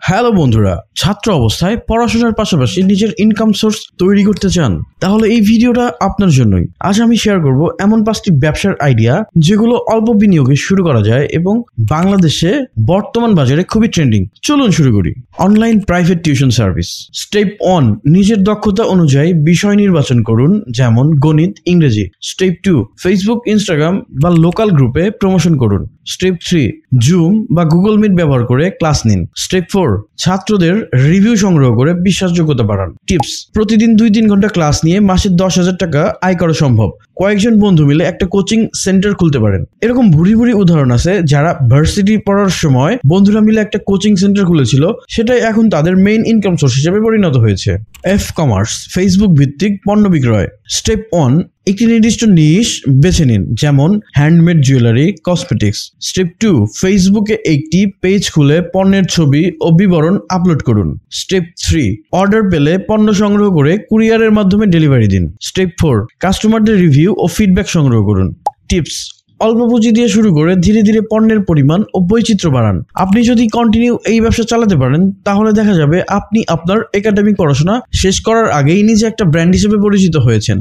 Hello বন্ধুরা, ছাত্র অবস্থায় পড়াশোনার পাশাপাশি নিজের ইনকাম সোর্স তৈরি করতে চান? তাহলে এই ভিডিওটা আপনার জন্যই। আজ আমি শেয়ার করব এমন 5টি ব্যবসার আইডিয়া যেগুলো অল্প বিনিয়োগে শুরু করা যায় এবং বাংলাদেশে বর্তমান বাজারে খুবই ট্রেন্ডিং। চলুন শুরু করি। Online private tuition service. Step 1, নিজের দক্ষতা অনুযায়ী বিষয় নির্বাচন করুন, যেমন গণিত, ইংরেজি। স্টেপ 2, ফেসবুক, ইনস্টাগ্রাম বা লোকাল গ্রুপে প্রমোশন করুন। স্টেপ 3, জুম বা গুগল মিট ব্যবহার করে ক্লাস নিন। স্টেপ 4, ছাত্রদের রিভিউ সংগ্রহ করে বিশ্বাসযোগ্যতা বাড়ান। টিপস: প্রতিদিন 2-3 ঘন্টা ক্লাস নিয়ে মাসে 10,000 টাকা আয় করা সম্ভব। কয়েকজন বন্ধু মিলে একটা কোচিং সেন্টার খুলতে পারেন। এরকম ভুরি ভুরি উদাহরণ আছে যারা ভার্সিটি পড়ার সময় বন্ধুরা মিলে একটা কোচিং সেন্টার খুলেছিল, সেটাই এখন তাদের মেইন ইনকাম সোর্স হিসেবে পরিণত হয়েছে। এফ কমার্স, ফেসবুক ভিত্তিক পণ্য বিক্রয়। স্টেপ 1, একটি নির্দিষ্ট নিশ বেছে নিন, যেমন হ্যান্ডমেড জুয়েলারি, কসমেটিক্স। স্টেপ 2, ফেসবুকে একটি পেজ খুলে পণ্যের ছবি ও বিবরণ আপলোড করুন। স্টেপ 3, অর্ডার পেলে পণ্য সংগ্রহ করে কুরিয়ারের মাধ্যমে ডেলিভারি দিন। স্টেপ 4, কাস্টমারদের রিভিউ ও ফিডব্যাক সংগ্রহ করুন। টিপস: অল্প পুঁজি দিয়ে শুরু করে ধীরে ধীরে পণ্যের পরিমাণ ও বৈচিত্র্য বাড়ান। আপনি যদি কন্টিনিউ এই ব্যবসা চালাতে পারেন, তাহলে দেখা যাবে আপনি আপনার একাডেমিক পড়াশোনা শেষ করার আগেই নিজে একটা ব্র্যান্ড হিসেবে পরিচিত হয়েছেন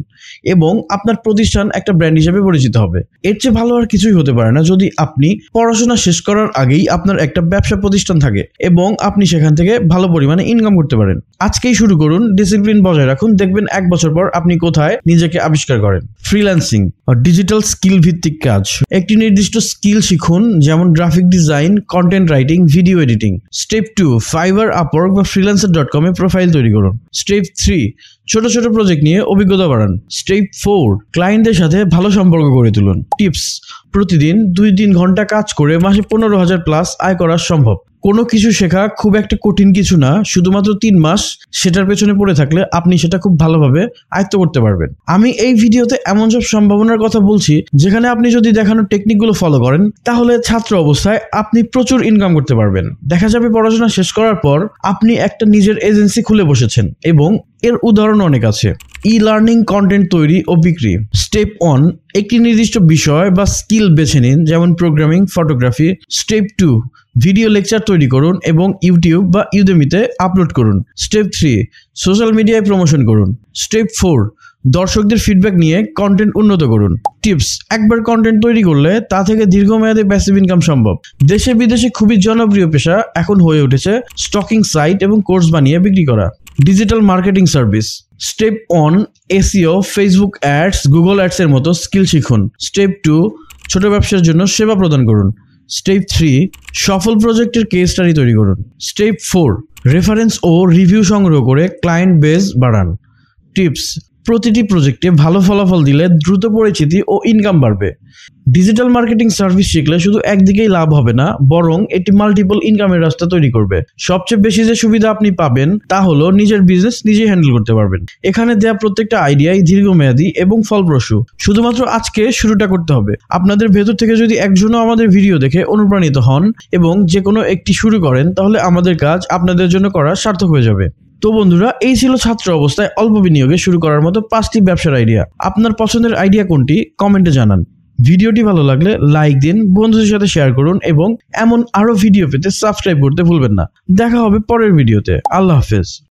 এবং আপনার প্রতিষ্ঠান একটা ব্র্যান্ড হিসেবে পরিচিত হবে। এর চেয়ে ভালো আর কিছুই হতে পারে না যদি আপনি পড়াশোনা শেষ করার আগেই আপনার একটা ব্যবসা প্রতিষ্ঠান থাকে এবং আপনি সেখান থেকে ভালো পরিমাণে ইনকাম করতে পারেন। আজকেই শুরু করুন, ডিসিপ্লিন বজায় রাখুন, দেখবেন 1 বছর পর আপনি কোথায় নিজেকে আবিষ্কার করেন। ফ্রিল্যান্সিং, ডিজিটাল স্কিল ভিত্তিক কাজ। একটি নির্দিষ্ট স্কিল শিখুন, যেমন graphic design, content writing, video editing. Step 2, fibre, Upwork বা freelancer.com এ প্রোফাইল তৈরি করুন। স্টেপ 3, ছোট ছোট প্রজেক্ট নিয়ে অভিজ্ঞতা বাড়ান। স্টেপ 4, ক্লায়েন্টদের সাথে ভালো সম্পর্ক গড়ে তুলুন। টিপস: প্রতিদিন 2-3 ঘন্টা কাজ করে মাসে 15,000 প্লাস আয় করা সম্ভব। কোনো কিছু শেখা খুব একটা কঠিন কিছু না, শুধুমাত্র 3 মাস সেটার পেছনে পড়ে থাকলে আপনি সেটা খুব ভালোভাবে আয়ত্ত করতে পারবেন। আমি এই ভিডিওতে এমন সব সম্ভাবনার কথা বলছি যেখানে আপনি যদি দেখানো টেকনিকগুলো ফলো করেন, তাহলে ছাত্র অবস্থায় আপনি প্রচুর ইনকাম করতে পারবেন। দেখা যাবে পড়াশোনা শেষ করার পর আপনি একটা নিজের এজেন্সি খুলে বসেছেন এবং এর উদাহরণ অনেক আছে। ই-লার্নিং কন্টেন্ট তৈরি ও বিক্রি। স্টেপ 1, একটি নির্দিষ্ট বিষয় বা স্কিল বেছে নিন, যেমন programming, photography. Step 2, video lecture তৈরি করুন এবং ইউটিউব বা ইউডেমিতে আপলোড করুন। স্টেপ 3, সোশ্যাল মিডিয়ায় প্রমোশন করুন। স্টেপ 4, দর্শকদের ফিডব্যাক নিয়ে কন্টেন্ট উন্নত করুন। টিপস: একবার কন্টেন্ট তৈরি করলে তা থেকে দীর্ঘমেয়াদে প্যাসিভ ইনকাম সম্ভব। দেশে বিদেশে খুবই জনপ্রিয় পেশা এখন হয়ে উঠেছে স্টকিং সাইট এবং কোর্স বানিয়ে বিক্রি করা। Digital marketing service. Step 1, SEO, Facebook ads, Google ads এর মতো স্কিল শিখুন। স্টেপ 2, ছোট ব্যবসার জন্য সেবা প্রদান করুন। স্টেপ 3, সফল প্রজেক্টের কেস স্টাডি তৈরি করুন। স্টেপ 4, রেফারেন্স ও রিভিউ সংগ্রহ করে ক্লায়েন্ট বেস বাড়ান। টিপস: প্রতিটি প্রজেক্টে ভালো ফলাফল দিলে দ্রুত পরিচিতি ও ইনকাম বাড়বে। ডিজিটাল মার্কেটিং সার্ভিস শিখলে শুধু একদিকেই লাভ হবে না, বরং এটি মাল্টিপল ইনকামের রাস্তা তৈরি করবে। সবচেয়ে বেশি যে সুবিধা আপনি পাবেন তা হলো নিজের বিজনেস নিজেই হ্যান্ডেল করতে পারবেন। এখানে দেয়া প্রত্যেকটা আইডিয়াই দীর্ঘমেয়াদী এবং ফলপ্রসূ। শুধুমাত্র আজকে শুরুটা করতে হবে। আপনাদের ভেতর থেকে যদি একজনও আমাদের ভিডিও দেখে অনুপ্রাণিত হন এবং যে কোনো একটি শুরু করেন, তাহলে আমাদের কাজ আপনাদের জন্য করা সার্থক হয়ে যাবে। তো বন্ধুরা, এই ছিল ছাত্র অবস্থায় অল্প বিনিয়োগে শুরু করার মতো 5টি ব্যবসার আইডিয়া। আপনার পছন্দের আইডিয়া কোনটি কমেন্টে জানান। ভিডিওটি ভালো লাগলে লাইক দিন, বন্ধুদের সাথে শেয়ার করুন এবং এমন আরো ভিডিও পেতে সাবস্ক্রাইব করতে ভুলবেন না। দেখা হবে পরের ভিডিওতে। আল্লাহ হাফেজ।